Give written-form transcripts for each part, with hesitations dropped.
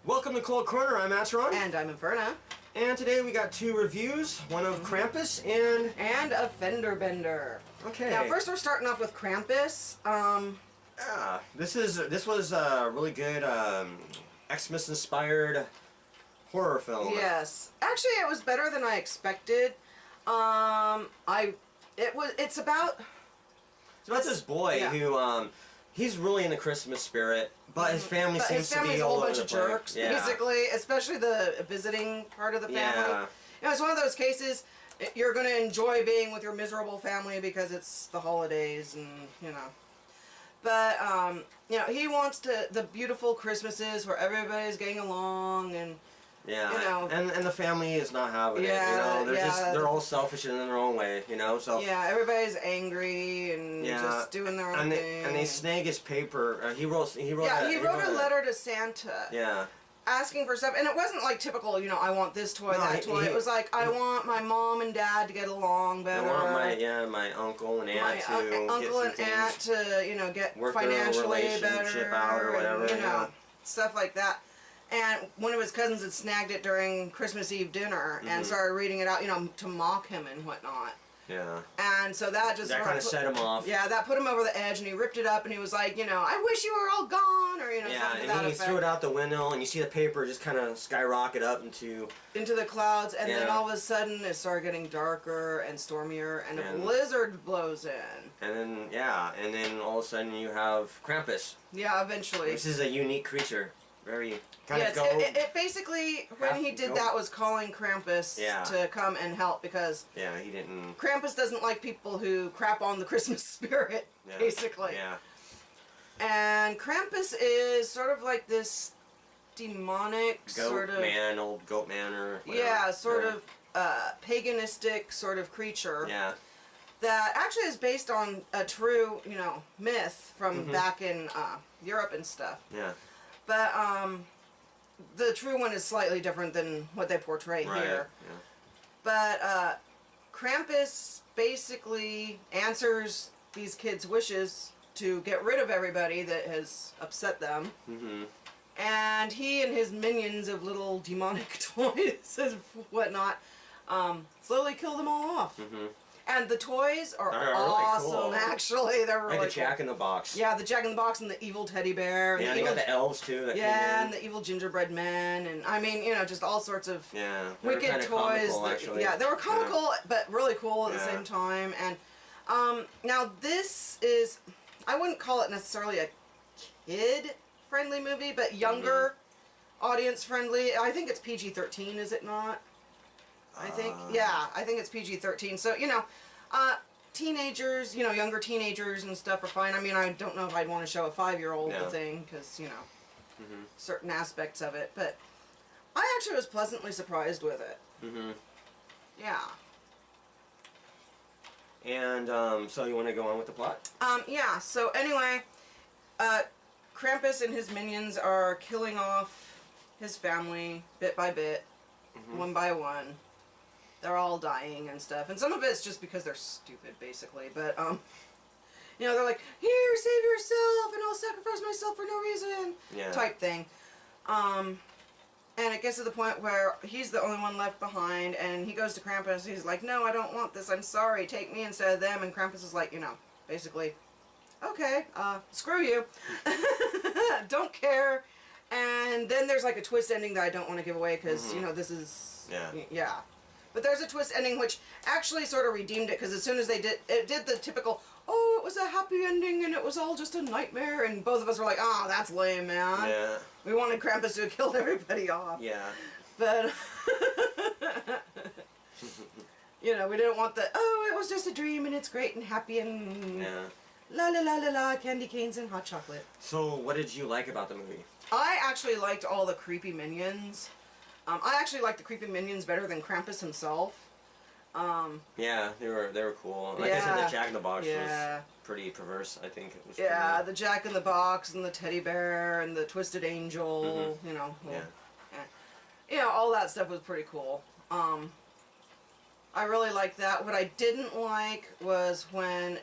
Welcome to Cold Corner, I'm Atron. And I'm Inferna. And today we got two reviews, one of Krampus and a Fender Bender. Okay. Now first we're starting off with Krampus. This was a really good Xmas inspired horror film. Yes. Actually it was better than I expected. It's about this boy who he's really in the Christmas spirit, but his family seems to be a all whole over bunch the of place. jerks, Yeah. basically, especially the visiting part of the family. Yeah. You know, it's one of those cases you're going to enjoy being with your miserable family because it's the holidays and, you know. But, you know, he wants the beautiful Christmases where everybody's getting along and, yeah, you know. And the family is not having it, you know. They're all selfish in their own way, you know. So yeah, everybody's angry and just doing their own thing. And they snag his paper. He wrote a letter to Santa. Yeah. Asking for stuff, and it wasn't like typical, you know, I want this toy, that toy. It was like, I want my mom and dad to get along better. I want my uncle and aunt to you know, get financially better, out or whatever, you know, stuff like that. And one of his cousins had snagged it during Christmas Eve dinner and started reading it out, you know, to mock him and whatnot. Yeah. And so that kind of set him off. Yeah, that put him over the edge, and he ripped it up, and he was like, you know, I wish you were all gone, or, you know, something to that effect. Yeah, and he threw it out the window, and you see the paper just kind of skyrocket up into the clouds, and then all of a sudden it started getting darker and stormier, and a blizzard blows in. And then all of a sudden you have Krampus. Yeah, eventually. This is a unique creature. Very kind of it basically, when he did that, was calling Krampus to come and help, because he didn't. Krampus doesn't like people who crap on the Christmas spirit, basically. Yeah. And Krampus is sort of like this demonic old goat man or whatever. Yeah, sort of paganistic sort of creature. Yeah. That actually is based on a true, you know, myth from back in Europe and stuff. Yeah. But the true one is slightly different than what they portray here. Yeah. But Krampus basically answers these kids' wishes to get rid of everybody that has upset them. And he and his minions of little demonic toys and whatnot slowly kill them all off. And the toys are awesome, really cool. Actually. They're really like the Jack in the Box. Yeah, the Jack in the Box and the evil teddy bear. And they got the elves too. And the evil gingerbread men. And I mean, you know, just all sorts of wicked toys. They were comical, but really cool at the same time. And now this is, I wouldn't call it necessarily a kid-friendly movie, but younger audience-friendly. I think it's PG-13, is it not? I think, I think it's PG-13. So, you know, teenagers, you know, younger teenagers and stuff are fine. I mean, I don't know if I'd want to show a 5-year-old the thing, because, you know, certain aspects of it. But I actually was pleasantly surprised with it. Yeah. And, so you want to go on with the plot? Yeah, so anyway, Krampus and his minions are killing off his family bit by bit, one by one. They're all dying and stuff, and some of it's just because they're stupid, basically, but, you know, they're like, here, save yourself, and I'll sacrifice myself for no reason, type thing. And it gets to the point where he's the only one left behind, and he goes to Krampus, he's like, no, I don't want this, I'm sorry, take me instead of them, and Krampus is like, you know, basically, okay, screw you, don't care. And then there's like a twist ending that I don't want to give away, because, you know, this is, yeah. But there's a twist ending which actually sort of redeemed it, because as soon as it did the typical, oh, it was a happy ending and it was all just a nightmare, and both of us were like, oh, that's lame, man. Yeah. We wanted Krampus to have killed everybody off. Yeah. But, you know, we didn't want the, oh, it was just a dream and it's great and happy and la la la la la, candy canes and hot chocolate. So what did you like about the movie? I actually liked all the creepy minions. I actually liked the creepy minions better than Krampus himself. Yeah, they were cool. Like I said, the Jack in the Box was pretty perverse. I think it was. Yeah, the Jack in the Box and the teddy bear and the twisted angel. You know. You know, all that stuff was pretty cool. I really liked that. What I didn't like was when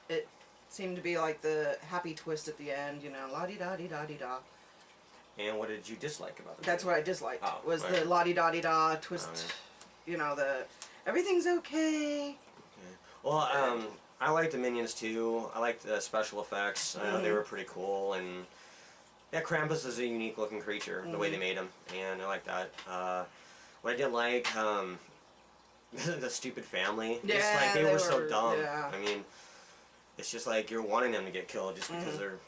it seemed to be like the happy twist at the end. You know, la di da di da di da. And what did you dislike about the movie? That's what I disliked. Oh, was right. the la-di-da-di-da twist. Oh, You know, the everything's okay. Well, I liked the Minions too. I liked the special effects. They were pretty cool, and yeah, Krampus is a unique looking creature. The way they made him, and I like that. What I didn't like, the stupid family. Yeah, It's like they were so dumb. Yeah. I mean, it's just like you're wanting them to get killed just because they're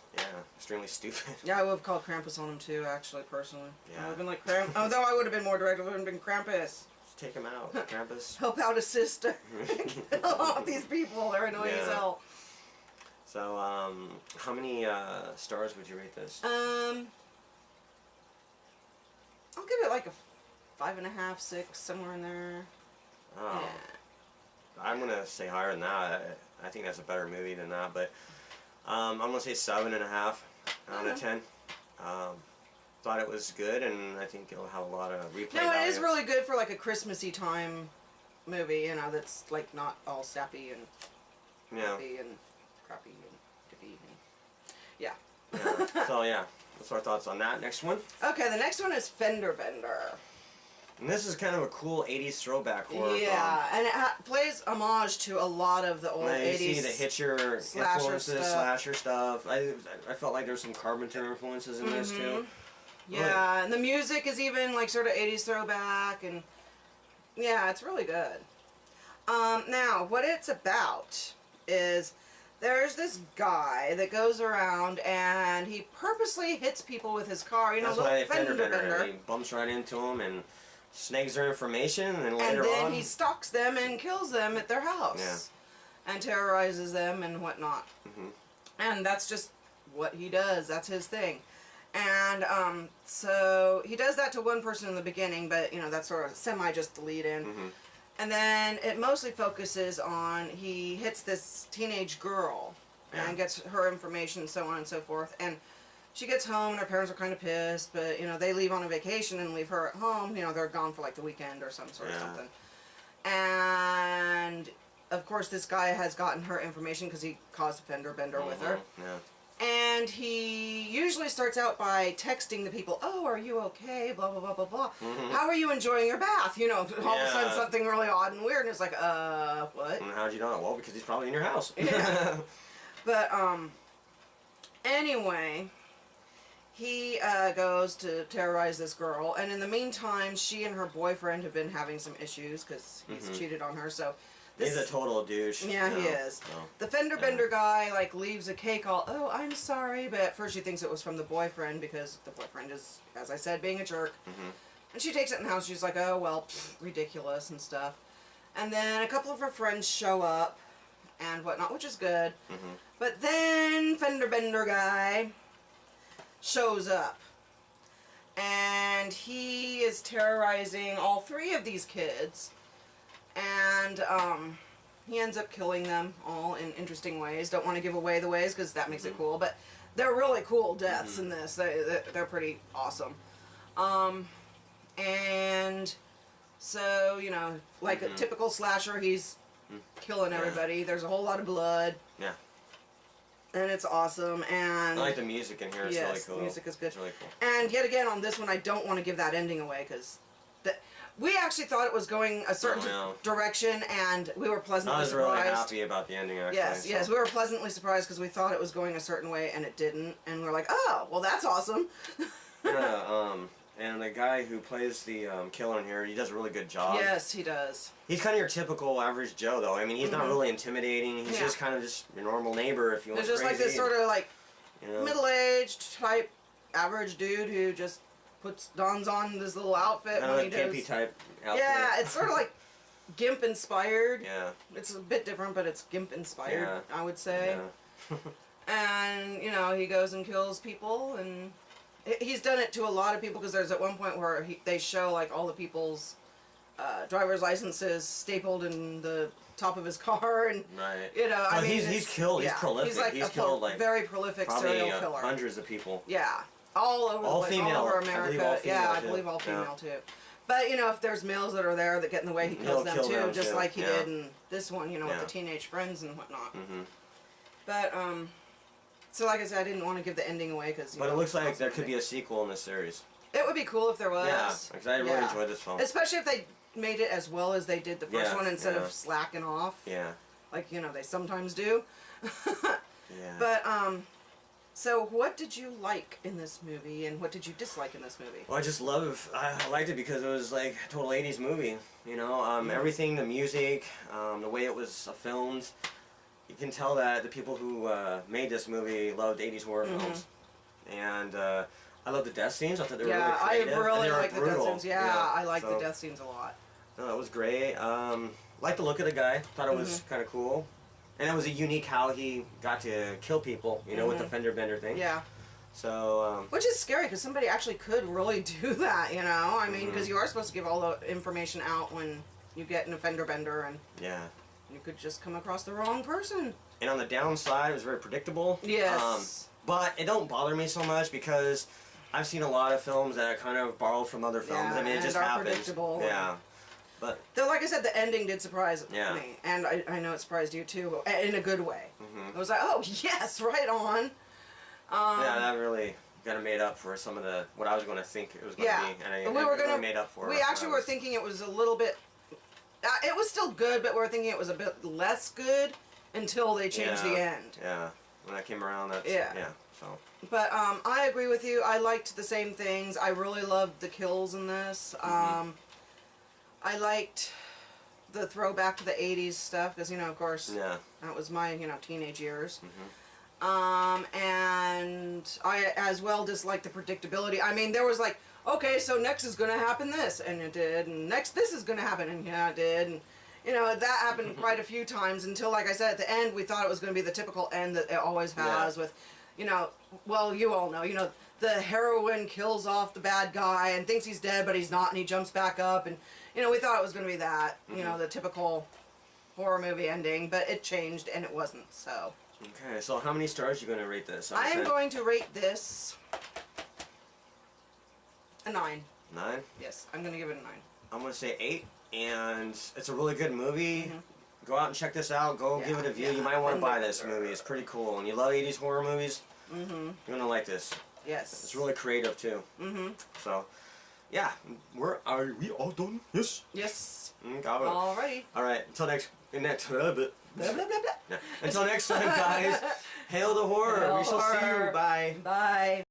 extremely stupid. Yeah, I would have called Krampus on him too, actually, personally. Yeah. I would have been like, although I would have been more direct, I would have been Krampus. Just take him out, Krampus. Help out his sister. Kill off these people, they're annoying as hell. So, how many stars would you rate this? I'll give it like a 5.5, 6, somewhere in there. Oh. Yeah. I'm gonna say higher than that. I think that's a better movie than that, but I'm gonna say 7.5 out of 10. Thought it was good, and I think it'll have a lot of replay No, value. it is really good for like a Christmassy time movie, you know, that's like not all sappy and happy and crappy and dippy. Yeah. So yeah, that's our thoughts on that. Next one. Okay, the next one is Fender Bender. And this is kind of a cool 80s throwback horror Yeah, and it plays homage to a lot lot of the old film. 80s. You see the Hitcher slasher influences, stuff. slasher stuff. I felt like there's some Carpenter influences in this too. Yeah, and the music is even like sort of 80s throwback, and yeah, it's really good. Now, what it's about is there's this guy that goes around and he purposely hits people with his car. You know, That's little why they fender bender. He bumps right into them and snags their information, and then later And then on he stalks them and kills them at their house. And terrorizes them and whatnot. And that's just what he does. That's his thing. And so he does that to one person in the beginning, but you know, that's sort of semi just the lead in. And then it mostly focuses on he hits this teenage girl and gets her information, so on and so forth. And she gets home and her parents are kind of pissed, but you know, they leave on a vacation and leave her at home. You know, they're gone for like the weekend or some sort of something. And of course, this guy has gotten her information because he caused a fender bender with her. And he usually starts out by texting the people, "Oh, are you okay? Blah, blah, blah, blah, blah. How are you enjoying your bath?" You know, all of a sudden something really odd and weird. And it's like, what? And how'd you know? Well, because he's probably in your house. Yeah. But, anyway, he goes to terrorize this girl. And in the meantime, she and her boyfriend have been having some issues because he's cheated on her. So He's a total douche. Yeah, he is. So, the fender bender guy like leaves a cake all, "Oh, I'm sorry," but at first she thinks it was from the boyfriend because the boyfriend is, as I said, being a jerk. And she takes it in the house. She's like, "Oh well, ridiculous," and stuff. And then a couple of her friends show up and whatnot, which is good. But then fender bender guy shows up, and he is terrorizing all 3 of these kids. And he ends up killing them all in interesting ways. Don't want to give away the ways because that makes it cool, but they're really cool deaths in this. They're pretty awesome. And so, you know, like a typical slasher, he's killing everybody. There's a whole lot of blood. Yeah. And it's awesome. And I like the music in here. It's really cool. The music is good. It's really cool. And yet again, on this one, I don't want to give that ending away because we actually thought it was going a certain direction, and we were pleasantly surprised. I was really happy about the ending, actually. Yes, we were pleasantly surprised because we thought it was going a certain way, and it didn't. And we were like, "Oh, well, that's awesome." And the guy who plays the killer in here, he does a really good job. Yes, he does. He's kind of your typical average Joe, though. I mean, he's not really intimidating. He's just kind of just your normal neighbor, if you want. There's just like this sort of like middle-aged type average dude who just dons on this little outfit when he does. Gimpy type outfit. Yeah, it's sort of like Gimp inspired. Yeah. It's a bit different, but it's Gimp inspired, I would say. Yeah. And, you know, he goes and kills people, and he's done it to a lot of people because there's at one point where they show like all the people's driver's licenses stapled in the top of his car, and you know, I mean, he's killed. He's prolific. He's like killed like very prolific serial killer. Hundreds of people. Yeah. All over the place, all over America. I believe all female too. But you know, if there's males that are there that get in the way, he kills them too, just like he did in this one. You know, with the teenage friends and whatnot. But So like I said, I didn't want to give the ending away because. But it looks like there could be a sequel in this series. It would be cool if there was. Yeah, because I really enjoyed this film. Especially if they made it as well as they did the first one instead of slacking off. Yeah. Like, they sometimes do. Yeah. But, so what did you like in this movie and what did you dislike in this movie? Well, I liked it because it was like a total 80s movie, everything, the music, the way it was filmed. You can tell that the people who made this movie loved 80s horror films. And I love the death scenes. I thought they were really creative. I really like brutal. the death scenes. Yeah, I like the death scenes a lot. No, that was great. Liked the look of the guy. Thought it was kind of cool. And it was a unique how he got to kill people, with the fender bender thing. Yeah. So. Which is scary because somebody actually could really do that, I mean, because you are supposed to give all the information out when you get in a fender bender, and you could just come across the wrong person. And on the downside, it was very predictable. Yes. But it don't bother me so much because I've seen a lot of films that kind of borrowed from other films. Yeah, I mean, it just happens. predictable. Yeah. But though, like I said, the ending did surprise me, and I know it surprised you too, in a good way. I was like, oh yes, right on. Yeah, that really kind of made up for some of what I was going to think it was going to be, and we were really made up for. We actually were thinking it was a little bit. It was still good, but we were thinking it was a bit less good until they changed the end. Yeah, when that came around, that's So. But I agree with you. I liked the same things. I really loved the kills in this. I liked the throwback to the 80s stuff because, of course, that was my, teenage years. And I as well disliked the predictability. I mean, there was like, okay, so next is going to happen this, and it did, and next this is going to happen, and it did, and, that happened quite a few times until, like I said, at the end, we thought it was going to be the typical end that it always has with, well, you all know, the heroine kills off the bad guy and thinks he's dead, but he's not, and he jumps back up, and, we thought it was going to be that, the typical horror movie ending, but it changed, and it wasn't, so. Okay, so how many stars are you going to rate this? I am going to rate this a 9. 9? Yes, I'm going to give it a 9. I'm going to say 8, and it's a really good movie. Go out and check this out. Go give it a view. You might want to buy this movie. It's pretty cool. And you love 80s horror movies, you're going to like this. Yes. It's really creative, too. So, yeah. Are we all done? Yes? Yes. Got it. Alrighty. Alright, until next... Blah, blah, blah, blah. Until next time, guys. Hail the horror. Hail we shall see horror. you. Bye. Bye.